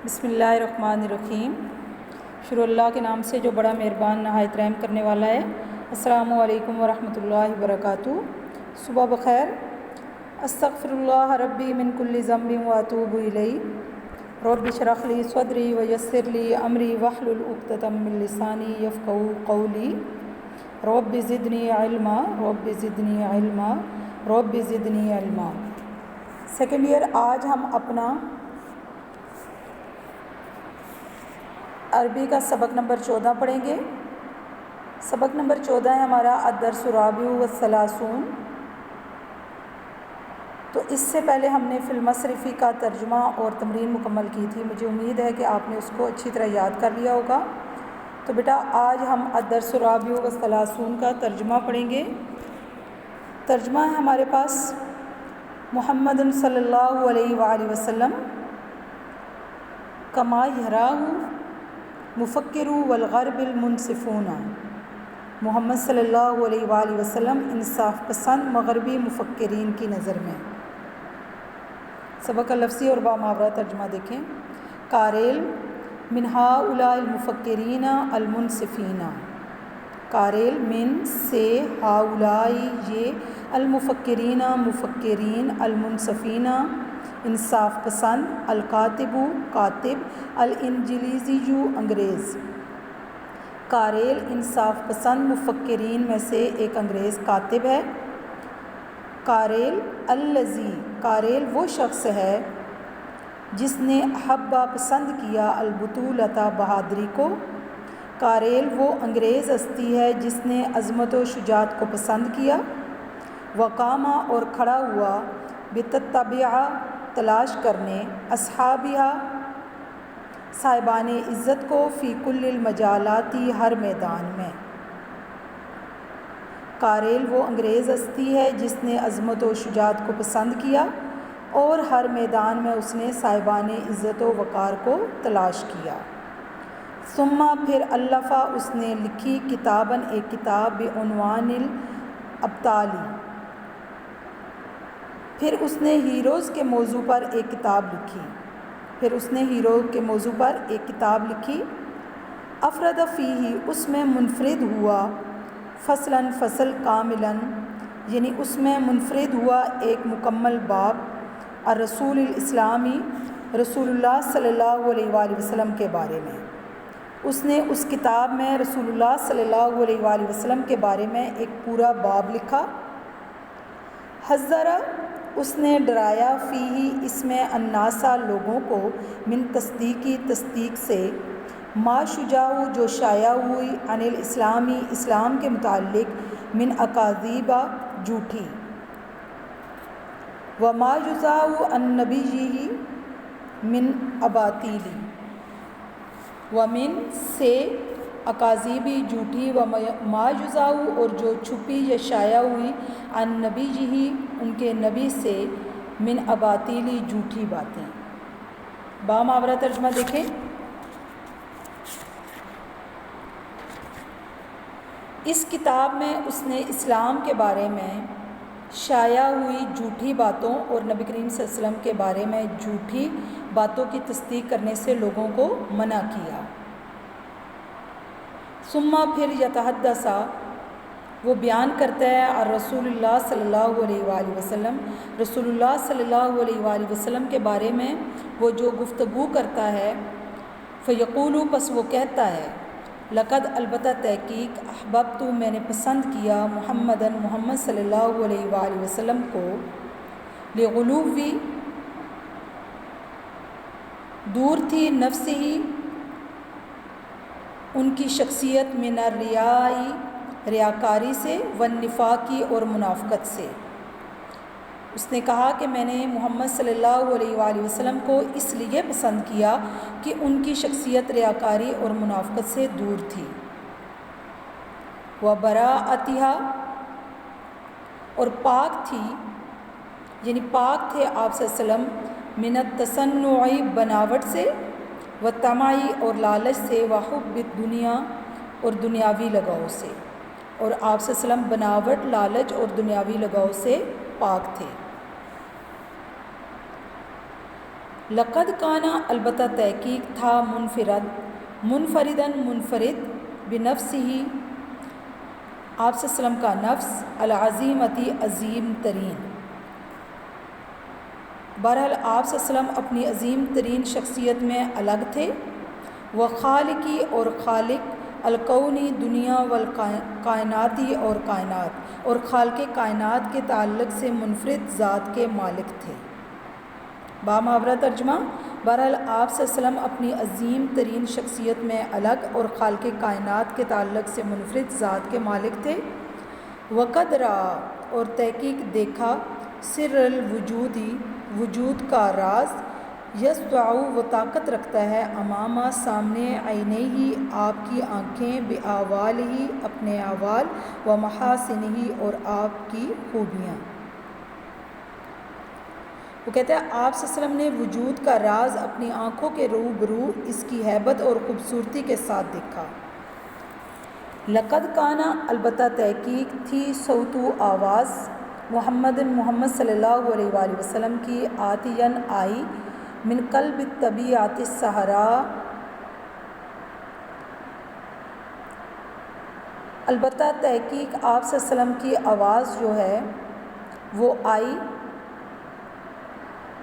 بسم اللہ الرحمن الرحیم۔ شروع اللہ کے نام سے جو بڑا مہربان نہایت رحم کرنے والا ہے۔ السلام علیکم ورحمۃ اللہ وبرکاتہ۔ صبح بخیر۔ استغفر اللہ ربی من کل ذنب واتوب الیہ۔ رب اشرح لی صدری ویسر لی امری واحلل عقدۃ من لسانی یفقہوا قولی۔ رب زدنی علما رب زدنی علما رب زدنی علما۔ سیکنڈ ایئر، آج ہم اپنا عربی کا سبق نمبر 14 پڑھیں گے۔ سبق نمبر 14 ہے ہمارا الدرس الرابع والثلاثون۔ تو اس سے پہلے ہم نے فی المصرفی کا ترجمہ اور تمرین مکمل کی تھی۔ مجھے امید ہے کہ آپ نے اس کو اچھی طرح یاد کر لیا ہوگا۔ تو بیٹا آج ہم الدرس الرابع والثلاثون کا ترجمہ پڑھیں گے۔ ترجمہ ہے ہمارے پاس محمد صلی اللہ علیہ وآلہ وسلم کما یراہ مفکر والغرب المنصفون۔ محمد صلی اللہ علیہ وآلہ وسلم انصاف پسند مغربی مفکرین کی نظر میں۔ سبق کا لفظی اور باماورا ترجمہ دیکھیں۔ کاریل من ہؤلاء المفکرین المنصفین۔ کاریل من سے ہؤلاء یہ المفکرین مفکرین المنصفین انصاف پسند الکاتب کاتب الانجلیزی انگریز۔ کاریل انصاف پسند مفکرین میں سے ایک انگریز کاتب ہے۔ کاریل الذی، کاریل وہ شخص ہے جس نے احبا پسند کیا البطولۃ بہادری کو۔ کاریل وہ انگریز ہستی ہے جس نے عظمت و شجاعت کو پسند کیا۔ وقامہ اور کھڑا ہوا بتتبع تلاش کرنے اصحابہ صاحبان عزت کو فی کل المجالاتی ہر میدان میں۔ کاریل وہ انگریز ہستی ہے جس نے عظمت و شجاعت کو پسند کیا اور ہر میدان میں اس نے صاحبان عزت و وقار کو تلاش کیا۔ ثم پھر الفا اس نے لکھی کتاباً ایک کتاب بعنوان الابطالی، پھر اس نے ہیروز کے موضوع پر ایک کتاب لکھی۔ پھر اس نے ہیرو کے موضوع پر ایک کتاب لکھی۔ افرد فیہ اس میں منفرد ہوا فصلاً فصل کاملاً یعنی اس میں منفرد ہوا ایک مکمل باب الرسول الاسلامی رسول اللہ صلی اللہ علیہ وآلہ وسلم کے بارے میں۔ اس نے اس کتاب میں رسول اللہ صلی اللہ علیہ وآلہ وسلم کے بارے میں ایک پورا باب لکھا۔ حذر اس نے ڈرایا فیہ اس میں الناسا لوگوں کو من تصدیقی تصدیق سے ما شجاع جو شائع ہوئی عن الاسلامی اسلام کے متعلق من اکاذیبہ جھوٹی وما یزاع عن نبیہ من اباطیلی ومن سے اکاذیبی جھوٹی وما یزاع اور جو چھپی یا شائع ہوئی عن نبیہ ان کے نبی سے من اباطیلی جھوٹی باتیں۔ باماورا ترجمہ دیکھیں۔ اس کتاب میں اس نے اسلام کے بارے میں شائع ہوئی جھوٹی باتوں اور نبی کریم صلی اللہ علیہ وسلم کے بارے میں جھوٹی باتوں کی تصدیق کرنے سے لوگوں کو منع کیا۔ ثم پھر یتحدث وہ بیان کرتا ہے اور رسول اللہ صلی اللہ علیہ وآلہ وسلم رسول اللہ صلی اللہ علیہ وآلہ وسلم کے بارے میں وہ جو گفتگو کرتا ہے فیقول پس وہ کہتا ہے لقد البتہ تحقیق احببت میں نے پسند کیا محمد صلی اللہ علیہ وآلہ وسلم کو لغلوی دور تھی نفس ہی ان کی شخصیت من الریائی ریاکاری سے والنفاقی اور منافقت سے۔ اس نے کہا کہ میں نے محمد صلی اللہ علیہ وآلہ وسلم کو اس لیے پسند کیا کہ ان کی شخصیت ریاکاری اور منافقت سے دور تھی۔ وبراءتھا اور پاک تھی یعنی پاک تھے آپ صلی اللہ علیہ وسلم من التصنع بناوٹ سے والطمع اور لالچ سے وحب الدنیا اور دنیاوی لگاؤ سے، اور آپ صلی اللہ علیہ وسلم بناوٹ لالچ اور دنیاوی لگاؤ سے پاک تھے۔ لقد کانا البتہ تحقیق تھا منفرد بنفسہ آپ صلی اللہ علیہ وسلم کا نفس العظیمتی عظیم ترین. بہرحال آپ صلی اللہ علیہ وسلم اپنی عظیم ترین شخصیت میں الگ تھے. وہ خالقی اور خالق، الکونی دنیا والکائناتی اور کائنات، اور خالق کائنات کے تعلق سے منفرد ذات کے مالک تھے. بامحاورہ ترجمہ. بہرحال آپ صلی اللہ علیہ وسلم اپنی عظیم ترین شخصیت میں الگ اور خالق کائنات کے تعلق سے منفرد ذات کے مالک تھے. وقد رأى اور تحقیق دیکھا، سر الوجودی وجود کا راز، یسطع وہ طاقت رکھتا ہے، امامہ سامنے، عینیہ آپ کی آنکھیں، بآوالہ اپنے اعوال، و محاسنہ اور آپ کی خوبیاں. وہ کہتے ہیں آپ صلی اللہ علیہ وسلم نے وجود کا راز اپنی آنکھوں کے روبرو اس کی ہیبت اور خوبصورتی کے ساتھ دیکھا. لقد کانا البتہ تحقیق تھی، صوت آواز، محمد صلی اللہ علیہ وآلہ وسلم کی، آتین آئی، من قلب الطبیعت الصحراء البتہ تحقیق آپ صلی اللہ علیہ وسلم کی آواز جو ہے وہ آئی،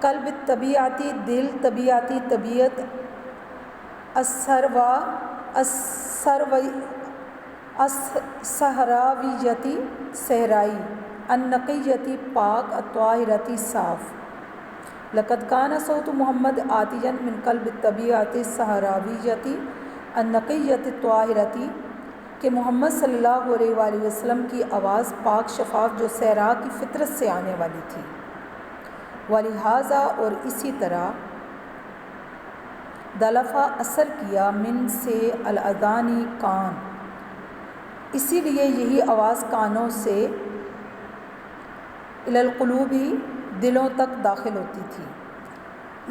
قلب طبیعتی دل، طبیعتی طبیعت، الصحراویتی صحرائی، النقیتی پاک، الطاہرتی صاف. لقد کان صوت محمد آتیا من قلب الطبیعت الصحراویتی النقیتی الطاہرتی، کہ محمد صلی اللہ علیہ وآلہ وسلم کی آواز پاک شفاف جو صحرا کی فطرت سے آنے والی تھی. ولہذا اور اسی طرح دلفا اثر کیا، من سے الاذانی کان، اسی لیے یہی آواز کانوں سے، الی القلوب دلوں تک داخل ہوتی تھی،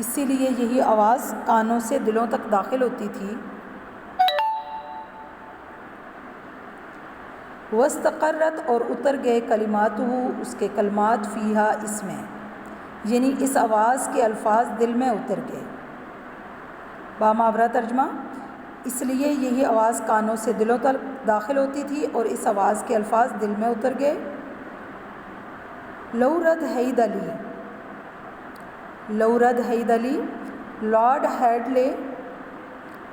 اسی لیے یہی آواز کانوں سے دلوں تک داخل ہوتی تھی. واستقرت اور اتر گئے، کلماتہ اس کے کلمات، فیہا اس میں، یعنی اس آواز کے الفاظ دل میں اتر گئے. بامحاورہ ترجمہ. اس لیے یہی آواز کانوں سے دلوں تک داخل ہوتی تھی اور اس آواز کے الفاظ دل میں اتر گئے. لورد حیدلی، لارڈ ہیڈلے،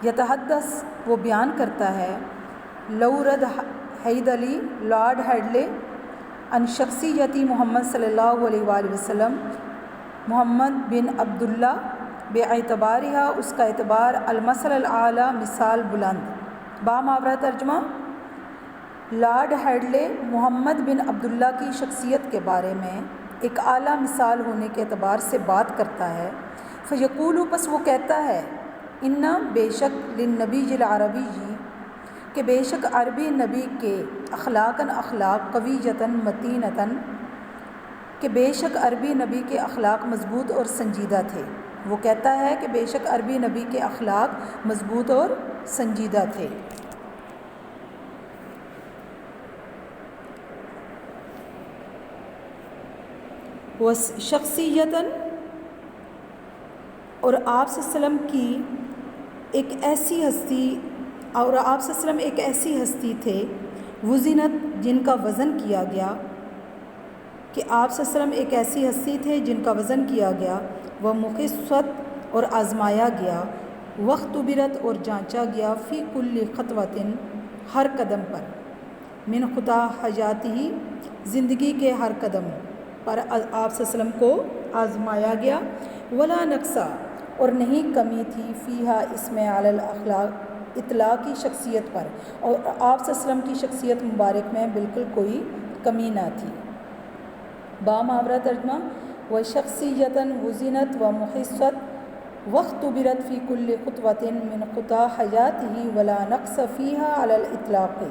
یتحدث وہ بیان کرتا ہے، لورد حیدلی لارڈ ہیڈلے، ان شخصیتی محمد صلی اللہ علیہ وآلہ وسلم، محمد بن عبداللہ، بے اعتبارہ اس کا اعتبار، المثل الاعلیٰ مثال بلند. بامحاورہ ترجمہ. لارڈ ہیڈلے محمد بن عبداللہ کی شخصیت کے بارے میں ایک اعلیٰ مثال ہونے کے اعتبار سے بات کرتا ہے. فیقول پس وہ کہتا ہے، ان بے شک، للنبی العربی کہ بے شک عربی نبی کے، اخلاقاً اخلاق، قویۃً متینۃً کہ بے شک عربی نبی کے اخلاق مضبوط اور سنجیدہ تھے. وہ کہتا ہے کہ بے شک عربی نبی کے اخلاق مضبوط اور سنجیدہ تھے. وہ شخصیتاً اور آپ صلی اللہ علیہ وسلم کی ایک ایسی ہستی، اور آپ صلی اللہ علیہ وسلم ایک ایسی ہستی تھے، وزنت جن کا وزن کیا گیا، کہ آپ صلی اللہ علیہ وسلم ایک ایسی ہستی تھے جن کا وزن کیا گیا، وہ مقصت اور آزمایا گیا، وقت برت اور جانچا گیا، فی کل خطوۃ ہر قدم پر، من خطا حیاتہ زندگی کے ہر قدم پر آپ صلی اللہ علیہ وسلم کو آزمایا گیا. ولا نقصہ اور نہیں کمی تھی، فیہا اس میں، علی الاخلاق اطلاقی شخصیت پر، اور آپ صلی اللہ علیہ وسلم کی شخصیت مبارک میں بالکل کوئی کمی نہ تھی. بامحاورہ ترجمہ. وشخصیتاً وزنت و مقصت وقت برت فی کل خطوۃ من خطا حیاتہ ولا نقص فیہا علی الاطلاق.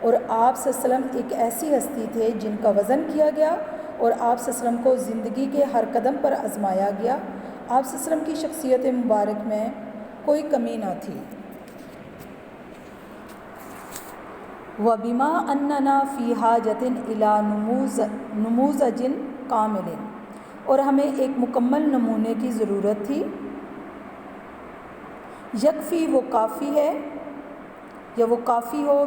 اور آپ صلی اللہ علیہ وسلم ایک ایسی ہستی تھے جن کا وزن کیا گیا، اور آپ صلی اللہ علیہ وسلم کو زندگی کے ہر قدم پر آزمایا گیا. آپ صلی اللہ علیہ وسلم کی شخصیت مبارک میں کوئی کمی نہ تھی. وَبِمَا أَنَّنَا فِي حَاجَةٍ إِلَىٰ نُمُوذَجٍ كَامِلٍ اور ہمیں ایک مکمل نمونے کی ضرورت تھی۔ یکفی وہ کافی ہے یا وہ کافی ہو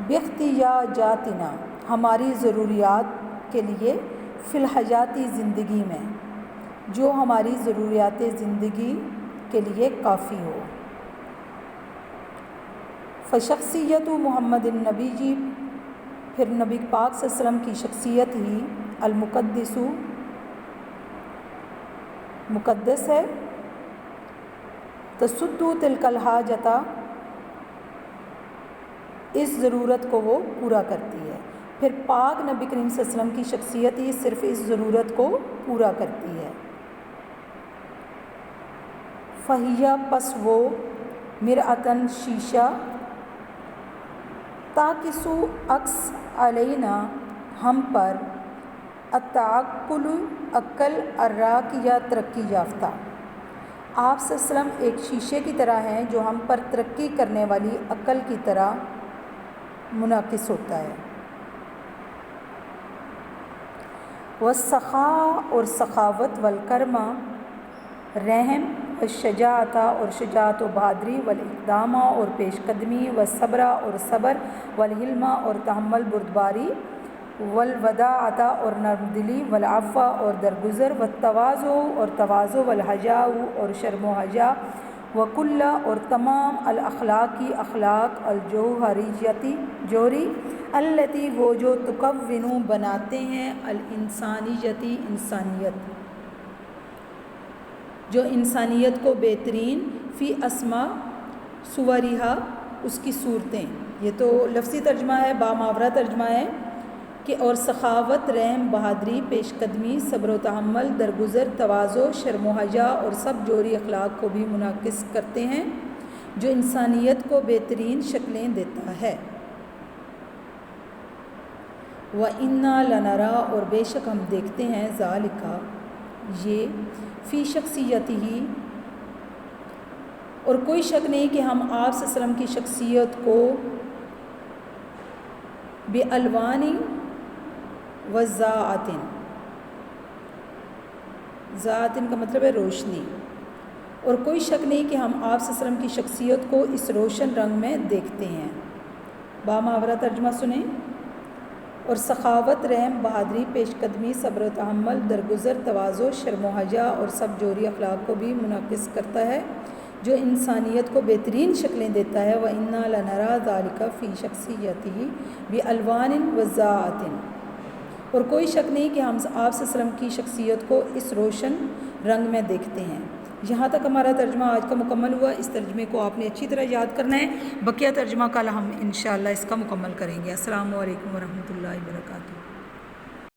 باختیاجاتنا ہماری ضروریات کے لیے فی الحیاتی زندگی میں، جو ہماری ضروریات زندگی کے لیے کافی ہو۔ فشخصیت محمد النبی جی، پھر نبی پاک صلی اللہ علیہ وسلم کی شخصیت ہی المقدس مقدس ہے، تسد تلک الحاجۃ اس ضرورت کو وہ پورا کرتی ہے۔ پھر پاک نبی کریم صلی اللہ علیہ وسلم کی شخصیت ہی صرف اس ضرورت کو پورا کرتی ہے۔ فہیہ پس وہ مرآتن شیشہ، تاکسو عکس علینا ہم پر، التعقل عقل، الراقیہ ترقی یافتہ۔ آپ صلی اللہ علیہ وسلم ایک شیشے کی طرح ہیں جو ہم پر ترقی کرنے والی عقل کی طرح منعکس ہوتا ہے۔ والسخاء اور سخاوت، والکرم رحم، والشجاعت اور شجاعت و بہادری، والاقدام اور پیش قدمی، والصبر اور صبر، والحلم اور تحمل بردباری، والوداعت اور نرم دلی، والعفو اور درگزر، والتواضع اور تواضع، والحیاء اور شرم و حیا، وکل اور تمام الاخلاقی اخلاق، الجوہریتی جوہری، التی وہ جو تکون بناتے ہیں، الانسانیتی انسانیت، جو انسانیت کو بہترین، فی اسما صورہا اس کی صورتیں۔ یہ تو لفظی ترجمہ ہے، باماورہ ترجمہ ہے کہ اور سخاوت، رحم، بہادری، پیش قدمی، صبر و تحمل، درگزر، تواضع، شرم و حیا اور سب جوہری اخلاق کو بھی منعکس کرتے ہیں، جو انسانیت کو بہترین شکلیں دیتا ہے۔ وَإِنَّا لَنَرَىٰ اور بے شک ہم دیکھتے ہیں، ذَلِكَ یہ، فی شخصیتہ اور کوئی شک نہیں کہ ہم آپ صلی اللہ علیہ وسلم کی شخصیت کو بِأَلْوَانٍ وَزَاعَةٍ، ذاتن کا مطلب ہے روشنی، اور کوئی شک نہیں کہ ہم آپ صلی اللہ علیہ وسلم کی شخصیت کو اس روشن رنگ میں دیکھتے ہیں۔ باماورہ ترجمہ سنیں۔ اور سخاوت، رحم، بہادری، پیش قدمی، صبر و تحمل، درگزر، تواضع، شرم و حیا اور سب جوہری اخلاق کو بھی منعکس کرتا ہے، جو انسانیت کو بہترین شکلیں دیتا ہے۔ وَإِنَّا لَنَرَىٰ ذَلِكَ فِي شَخْصِيَّتِهِ بِأَلْوَانٍ وَزَاعَةٍ اور کوئی شک نہیں کہ ہم آپ صلی اللہ علیہ وسلم کی شخصیت کو اس روشن رنگ میں دیکھتے ہیں۔ یہاں تک ہمارا ترجمہ آج کا مکمل ہوا۔ اس ترجمے کو آپ نے اچھی طرح یاد کرنا ہے، بقیہ ترجمہ کل ہم انشاءاللہ اس کا مکمل کریں گے۔ السلام علیکم ورحمۃ اللہ وبرکاتہ۔